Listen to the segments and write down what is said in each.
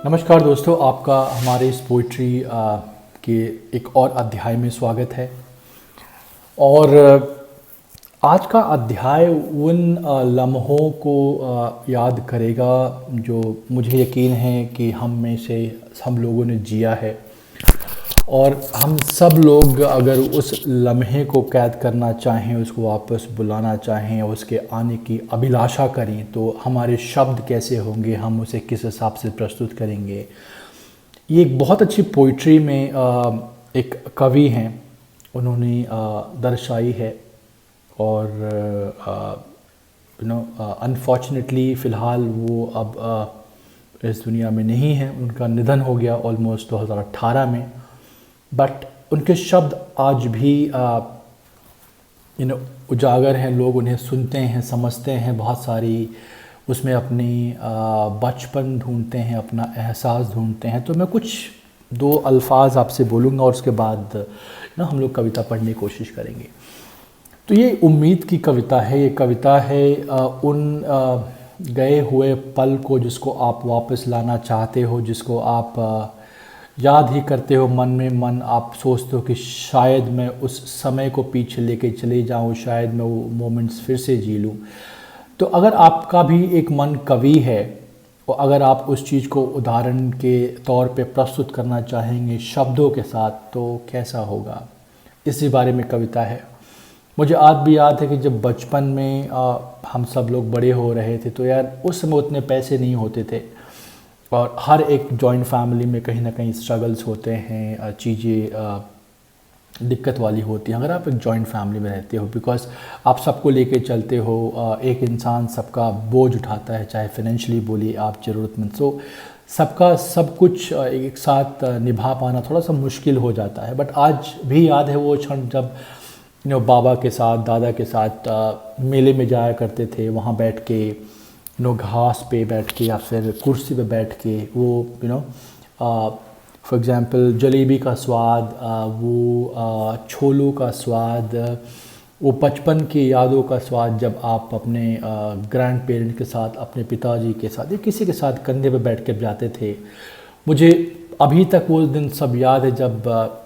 नमस्कार दोस्तों, आपका हमारे इस पोइट्री के एक और अध्याय में स्वागत है। और आज का अध्याय उन लम्हों को याद करेगा जो मुझे यकीन है कि हम लोगों ने जिया है। और हम सब लोग अगर उस लम्हे को कैद करना चाहें, उसको वापस बुलाना चाहें, उसके आने की अभिलाषा करें, तो हमारे शब्द कैसे होंगे, हम उसे किस हिसाब से प्रस्तुत करेंगे। ये एक बहुत अच्छी पोइट्री में एक कवि हैं, उन्होंने दर्शाई है। और अनफॉर्चुनेटली फ़िलहाल वो अब इस दुनिया में नहीं है, उनका निधन हो गया ऑलमोस्ट 2018 में। बट उनके शब्द आज भी उजागर हैं, लोग उन्हें सुनते हैं, समझते हैं, बहुत सारी उसमें अपनी बचपन ढूंढते हैं, अपना एहसास ढूंढते हैं। तो मैं कुछ दो अल्फाज आपसे बोलूँगा और उसके बाद हम लोग कविता पढ़ने की कोशिश करेंगे। तो ये उम्मीद की कविता है। ये कविता है उन गए हुए पल को जिसको आप वापस लाना चाहते हो, जिसको आप याद ही करते हो मन में मन। आप सोचते हो कि शायद मैं उस समय को पीछे लेके चले जाऊं, शायद मैं वो मोमेंट्स फिर से जी लूँ। तो अगर आपका भी एक मन कवि है और अगर आप उस चीज़ को उदाहरण के तौर पे प्रस्तुत करना चाहेंगे शब्दों के साथ, तो कैसा होगा, इसी बारे में कविता है। मुझे आज भी याद है कि जब बचपन में हम सब लोग बड़े हो रहे थे, तो यार उस समय उतने पैसे नहीं होते थे और हर एक जॉइंट फैमिली में कहीं ना कहीं स्ट्रगल्स होते हैं, चीज़ें दिक्कत वाली होती हैं अगर आप एक जॉइंट फैमिली में रहते हो। बिकॉज आप सबको लेके चलते हो, एक इंसान सबका बोझ उठाता है, चाहे फाइनेंशियली बोलिए आप, ज़रूरतमंद। सो सबका सब कुछ एक साथ निभा पाना थोड़ा सा मुश्किल हो जाता है। बट आज भी याद है वो क्षण जब बाबा के साथ, दादा के साथ मेले में जाया करते थे, वहाँ बैठ के घास पे बैठ के या फिर कुर्सी पे बैठ के वो फॉर एग्ज़ाम्पल जलेबी का स्वाद, वो छोलों का स्वाद, वो बचपन की यादों का स्वाद, जब आप अपने ग्रैंड पेरेंट के साथ, अपने पिताजी के साथ या किसी के साथ कंधे पे बैठ के जाते थे। मुझे अभी तक वो दिन सब याद है जब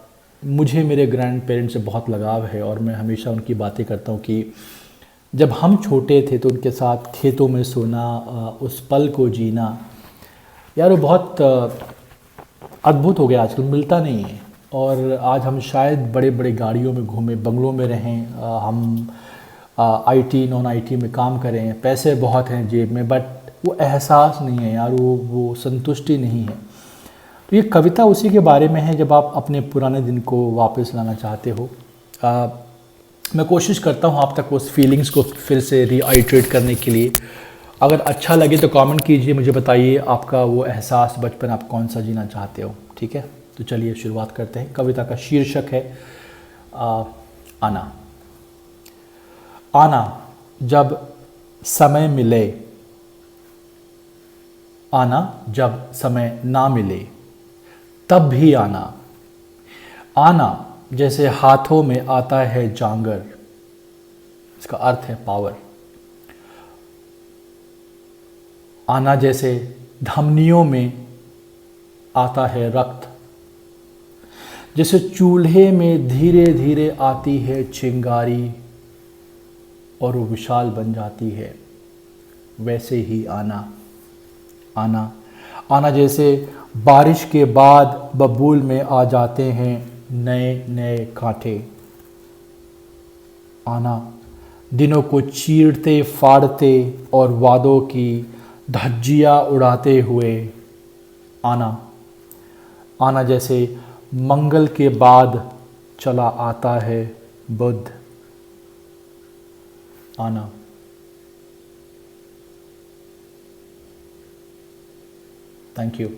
मुझे मेरे ग्रैंड पेरेंट्स से बहुत लगाव है और मैं हमेशा उनकी बातें करता हूँ कि जब हम छोटे थे तो उनके साथ खेतों में सोना, उस पल को जीना, यार वो बहुत अद्भुत हो गया, आजकल मिलता नहीं है। और आज हम शायद बड़े बड़े गाड़ियों में घूमें, बंगलों में रहें, हम आईटी नॉन आईटी में काम करें, पैसे बहुत हैं जेब में, बट वो एहसास नहीं है यार, वो संतुष्टि नहीं है। तो ये कविता उसी के बारे में है जब आप अपने पुराने दिन को वापस लाना चाहते हो। मैं कोशिश करता हूँ आप तक उस फीलिंग्स को फिर से रीआइट्रेट करने के लिए। अगर अच्छा लगे तो कमेंट कीजिए, मुझे बताइए आपका वो एहसास, बचपन आप कौन सा जीना चाहते हो। ठीक है, तो चलिए शुरुआत करते हैं। कविता का शीर्षक है आना। आना जब समय मिले, आना जब समय ना मिले, तब भी आना। आना जैसे हाथों में आता है जांगर, इसका अर्थ है पावर। आना जैसे धमनियों में आता है रक्त, जैसे चूल्हे में धीरे धीरे आती है चिंगारी और वो विशाल बन जाती है, वैसे ही आना। आना आना जैसे बारिश के बाद बबूल में आ जाते हैं नए नए कांटे। आना दिनों को चीरते फाड़ते और वादों की धज्जियाँ उड़ाते हुए। आना आना जैसे मंगल के बाद चला आता है बुध। आना। Thank you.